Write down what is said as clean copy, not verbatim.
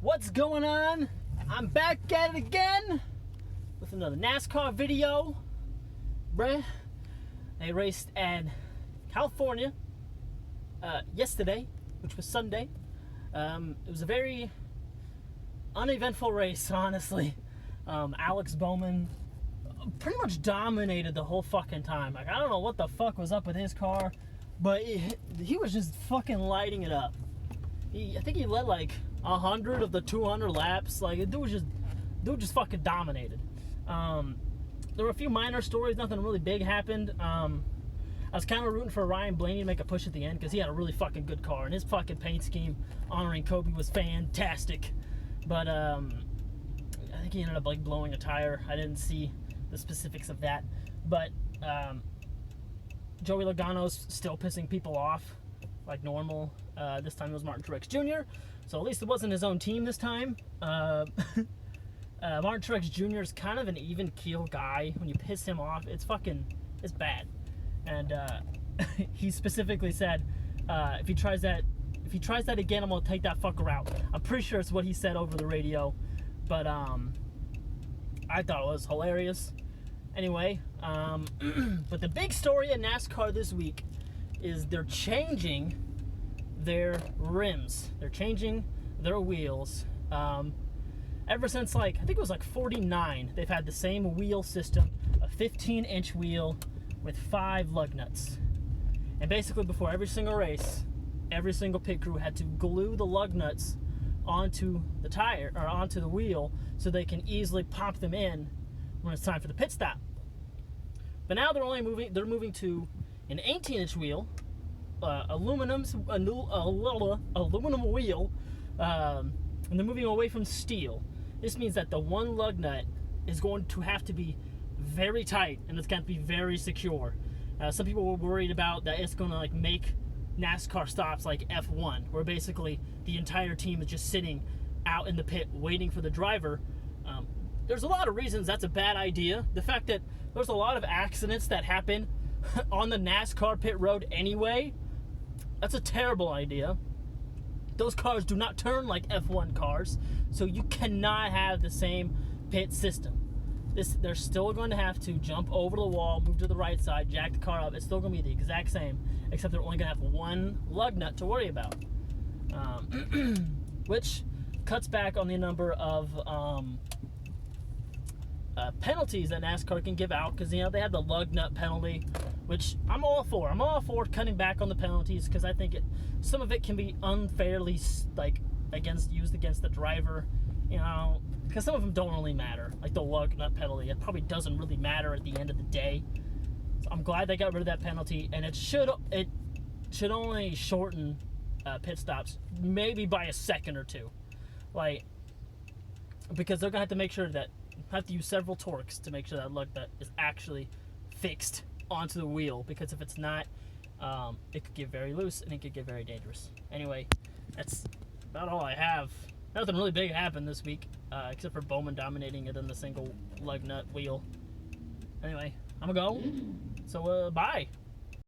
What's going on? I'm back at it again with another NASCAR video. Bruh, they raced in California yesterday, which was Sunday. It was a very uneventful race, honestly. Alex Bowman pretty much dominated the whole fucking time. Like, I don't know what the fuck was up with his car, but he was just fucking lighting it up. I think he led like 100 of the 200 laps. Like, the dude just fucking dominated. There were a few minor stories, nothing really big happened. I was kind of rooting for Ryan Blaney to make a push at the end because he had a really fucking good car, and his fucking paint scheme honoring Kobe was fantastic. But I think he ended up like blowing a tire. I didn't see the specifics of that, but Joey Logano's still pissing people off like normal. This time it was Martin Truex Jr., so at least it wasn't his own team this time. Martin Truex Jr. is kind of an even keel guy. When you piss him off, it's bad. And he specifically said, if he tries that again, I'm gonna take that fucker out. I'm pretty sure it's what he said over the radio, but I thought it was hilarious. Anyway, but the big story in NASCAR this week is they're changing their rims. They're changing their wheels. Ever since, like, I think it was like 49, they've had the same wheel system, a 15-inch wheel with 5 lug nuts. And basically before every single race, every single pit crew had to glue the lug nuts onto the tire, or onto the wheel, so they can easily pop them in when it's time for the pit stop. But now they're moving to an 18-inch wheel, aluminum wheel, and they're moving away from steel. This means that the one lug nut is going to have to be very tight, and it's going to be very secure. Some people were worried about that it's going to like make NASCAR stops like F1, where basically the entire team is just sitting out in the pit waiting for the driver. There's a lot of reasons that's a bad idea. The fact that there's a lot of accidents that happen on the NASCAR pit road anyway, that's a terrible idea. Those cars do not turn like F1 cars, so you cannot have the same pit system. They're still going to have to jump over the wall, move to the right side, jack the car up. It's still going to be the exact same, except they're only going to have one lug nut to worry about, which cuts back on the number of penalties that NASCAR can give out, because they have the lug nut penalty, which I'm all for. I'm all for cutting back on the penalties, because I think some of it can be unfairly used against the driver, because some of them don't really matter. Like the lug nut penalty, it probably doesn't really matter at the end of the day. So I'm glad they got rid of that penalty, and it should only shorten pit stops maybe by a second or two, like, because they're gonna have to make sure that have to use several torques to make sure that lug nut is actually fixed onto the wheel, because if it's not, it could get very loose and it could get very dangerous. Anyway, that's about all I have. Nothing really big happened this week, except for Bowman dominating it in the single lug nut wheel. Anyway, I'm gonna go, so bye.